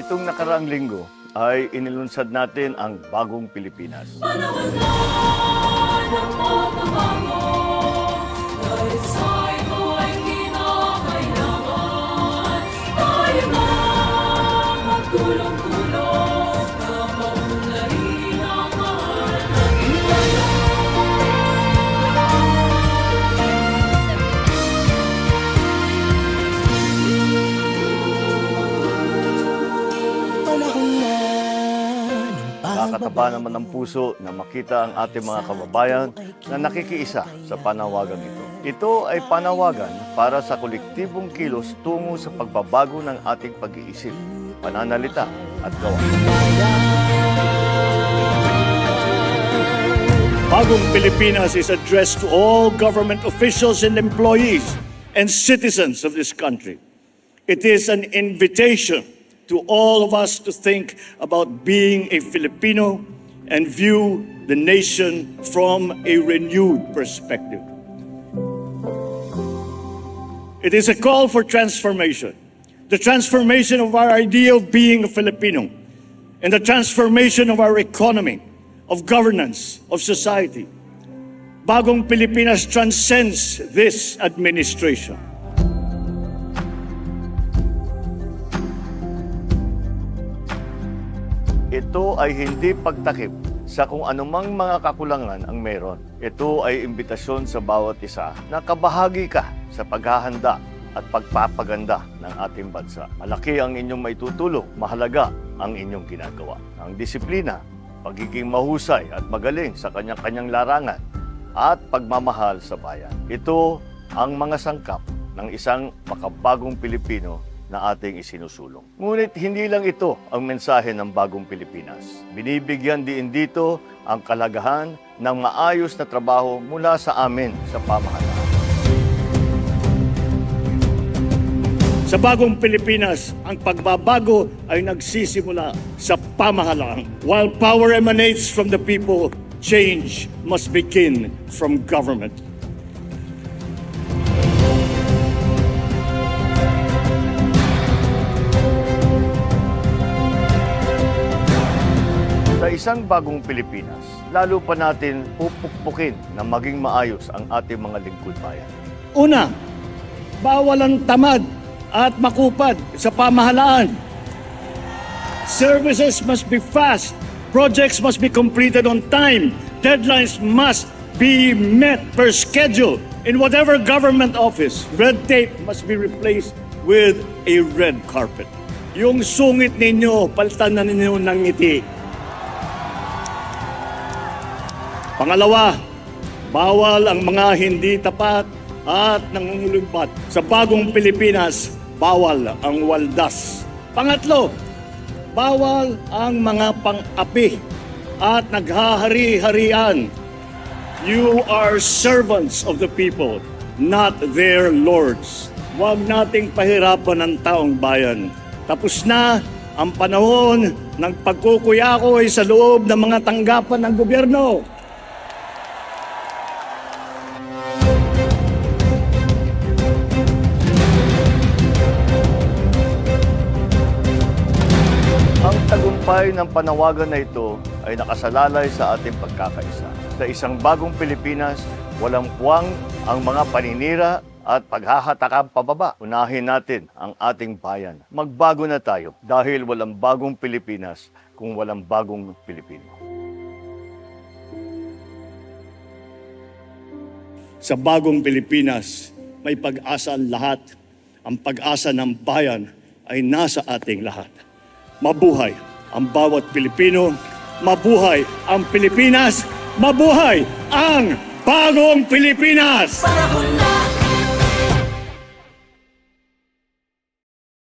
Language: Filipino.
Nitong nakaraang linggo ay inilunsad natin ang Bagong Pilipinas. Panawagan ng pagbabago, dahil sa ito ay kinakailangan. Tayo na magtulong-tulong na maunlarin ang mahal nating bayan. Nakakataba naman ng puso na makita ang ating mga kababayan na nakikiisa sa panawagan ito. Ito ay panawagan para sa kolektibong kilos tungo sa pagbabago ng ating pag-iisip, pananalita at gawa. Bagong Pilipinas is addressed to all government officials and employees and citizens of this country. It is an invitation to all of us to think about being a Filipino and view the nation from a renewed perspective. It is a call for transformation, the transformation of our idea of being a Filipino, and the transformation of our economy, of governance, of society. Bagong Pilipinas transcends this administration. Ito ay hindi pagtakip sa kung anumang mga kakulangan ang meron. Ito ay imbitasyon sa bawat isa na kabahagi ka sa paghahanda at pagpapaganda ng ating bansa. Malaki ang inyong maitutulong, mahalaga ang inyong ginagawa. Ang disiplina, pagiging mahusay at magaling sa kanyang-kanyang larangan at pagmamahal sa bayan. Ito ang mga sangkap ng isang makabagong Pilipino na ating isinusulong. Ngunit hindi lang ito ang mensahe ng Bagong Pilipinas. Binibigyan din dito ang kalagahan ng maayos na trabaho mula sa amin sa pamahalaan. Sa Bagong Pilipinas, ang pagbabago ay nagsisimula sa pamahalaan. While power emanates from the people, change must begin from government. Sa isang bagong Pilipinas, lalo pa natin pupukpukin na maging maayos ang ating mga lingkod bayan. Una, bawal ang tamad at makupad sa pamahalaan. Services must be fast. Projects must be completed on time. Deadlines must be met per schedule. In whatever government office, red tape must be replaced with a red carpet. Yung sungit ninyo, palitan na ninyo ng ngiti. Pangalawa, bawal ang mga hindi tapat at nangungulumbat. Sa Bagong Pilipinas, bawal ang waldas. Pangatlo, bawal ang mga pang-api at naghahari-harian. You are servants of the people, not their lords. Huwag nating pahirapan ang taong bayan. Tapos na ang panahon ng pagkukuyakoy sa loob ng mga tanggapan ng gobyerno. Ang tagumpay ng panawagan na ito ay nakasalalay sa ating pagkakaisa. Sa isang bagong Pilipinas, walang puwang ang mga paninira at paghahatakang pababa. Unahin natin ang ating bayan. Magbago na tayo dahil walang bagong Pilipinas kung walang bagong Pilipino. Sa Bagong Pilipinas, may pag-asa ang lahat. Ang pag-asa ng bayan ay nasa ating lahat. Mabuhay ang bawat Pilipino, mabuhay ang Pilipinas, mabuhay ang Bagong Pilipinas! Panahon na